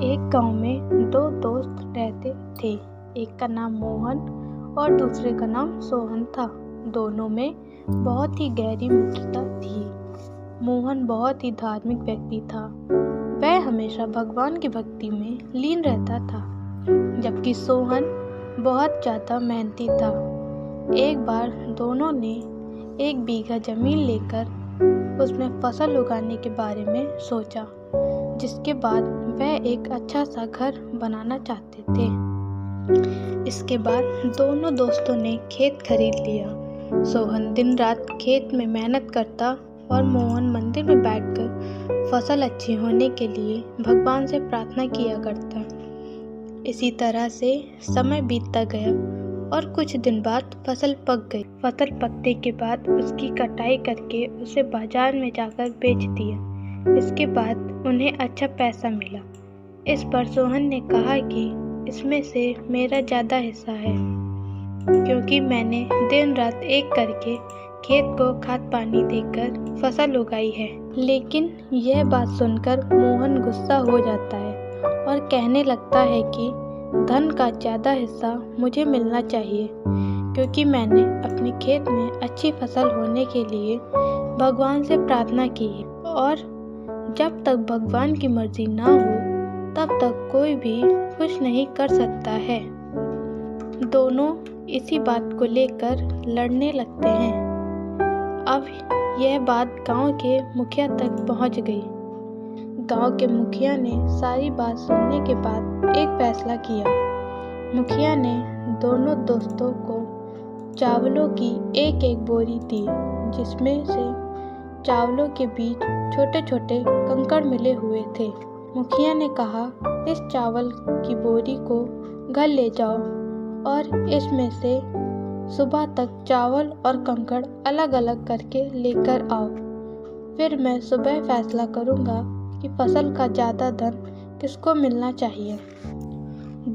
एक गांव में दो दोस्त रहते थे। एक का नाम मोहन और दूसरे का नाम सोहन था। दोनों में बहुत ही गहरी मित्रता थी। मोहन बहुत ही धार्मिक व्यक्ति था। वह हमेशा भगवान की भक्ति में लीन रहता था, जबकि सोहन बहुत ज़्यादा मेहनती था। एक बार दोनों ने 1 बीघा जमीन लेकर उसमें फसल उगाने के बारे में सोचा, जिसके बाद वह एक अच्छा सा घर बनाना चाहते थे। इसके बाद दोनों दोस्तों ने खेत खरीद लिया। सोहन दिन रात खेत में मेहनत करता और मोहन मंदिर में बैठकर फसल अच्छी होने के लिए भगवान से प्रार्थना किया करता। इसी तरह से समय बीतता गया और कुछ दिन बाद फसल पक गई। फसल पकने के बाद उसकी कटाई करके उसे बाजार में जाकर बेच दिया। इसके बाद उन्हें अच्छा पैसा मिला। इस पर सोहन ने कहा कि इसमें से मेरा ज़्यादा हिस्सा है, क्योंकि मैंने दिन रात एक करके खेत को खाद पानी देकर फसल उगाई है। लेकिन यह बात सुनकर मोहन गुस्सा हो जाता है और कहने लगता है कि धन का ज़्यादा हिस्सा मुझे मिलना चाहिए, क्योंकि मैंने अपने खेत में अच्छी फसल होने के लिए भगवान से प्रार्थना की है, और जब तक भगवान की मर्जी ना हो तब तक कोई भी कुछ नहीं कर सकता है। दोनों इसी बात को लेकर लड़ने लगते हैं। अब यह बात गांव के मुखिया तक पहुंच गई। गांव के मुखिया ने सारी बात सुनने के बाद एक फैसला किया। मुखिया ने दोनों दोस्तों को चावलों की एक बोरी दी, जिसमें से चावलों के बीच छोटे छोटे कंकड़ मिले हुए थे। मुखिया ने कहा, इस चावल की बोरी को घर ले जाओ और इसमें से सुबह तक चावल और कंकड़ अलग अलग करके लेकर आओ। फिर मैं सुबह फैसला करूँगा कि फसल का ज़्यादा धन किसको मिलना चाहिए।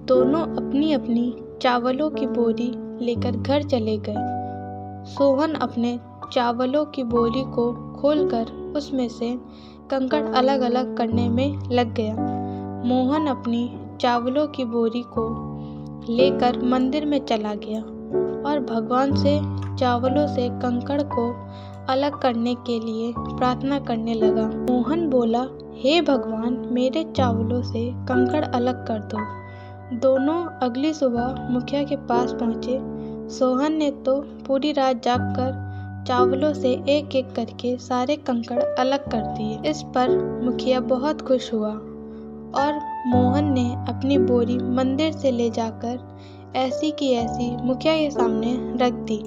दोनों अपनी अपनी चावलों की बोरी लेकर घर चले गए। सोहन अपने चावलों की बोरी को खोलकर उसमें से कंकड़ अलग अलग करने में लग गया। मोहन अपनी चावलों की बोरी को लेकर मंदिर में चला गया और भगवान से चावलों से कंकड़ को अलग करने के लिए प्रार्थना करने लगा। मोहन बोला, हे भगवान, मेरे चावलों से कंकड़ अलग कर दो। दोनों अगली सुबह मुखिया के पास पहुँचे। सोहन ने तो पूरी रात जागकर चावलों से एक एक करके सारे कंकड़ अलग कर दिए। इस पर मुखिया बहुत खुश हुआ और मोहन ने अपनी बोरी मंदिर से ले जाकर ऐसी की ऐसी मुखिया के सामने रख दी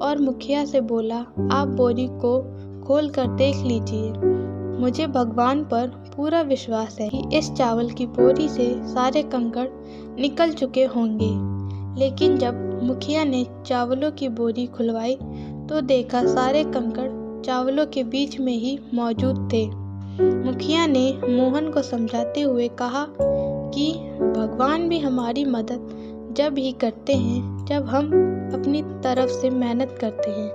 और मुखिया से बोला, आप बोरी को खोल कर देख लीजिए। मुझे भगवान पर पूरा विश्वास है कि इस चावल की बोरी से सारे कंकड़ निकल चुके होंगे। लेकिन जब मुखिया ने चावलों की बोरी खुलवाई तो देखा सारे कंकड़ चावलों के बीच में ही मौजूद थे। मुखिया ने मोहन को समझाते हुए कहा कि भगवान भी हमारी मदद जब ही करते हैं जब हम अपनी तरफ से मेहनत करते हैं।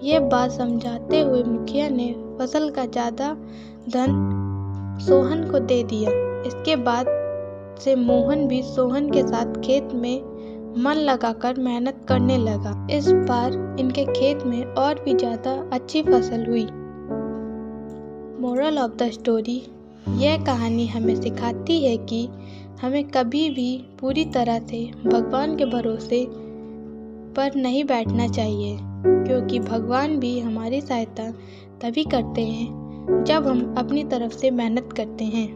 यह बात समझाते हुए मुखिया ने फसल का ज़्यादा धन सोहन को दे दिया। इसके बाद से मोहन भी सोहन के साथ खेत में मन लगाकर मेहनत करने लगा। इस बार इनके खेत में और भी ज़्यादा अच्छी फसल हुई। मोरल ऑफ द स्टोरी, यह कहानी हमें सिखाती है कि हमें कभी भी पूरी तरह से भगवान के भरोसे पर नहीं बैठना चाहिए, क्योंकि भगवान भी हमारी सहायता तभी करते हैं जब हम अपनी तरफ से मेहनत करते हैं।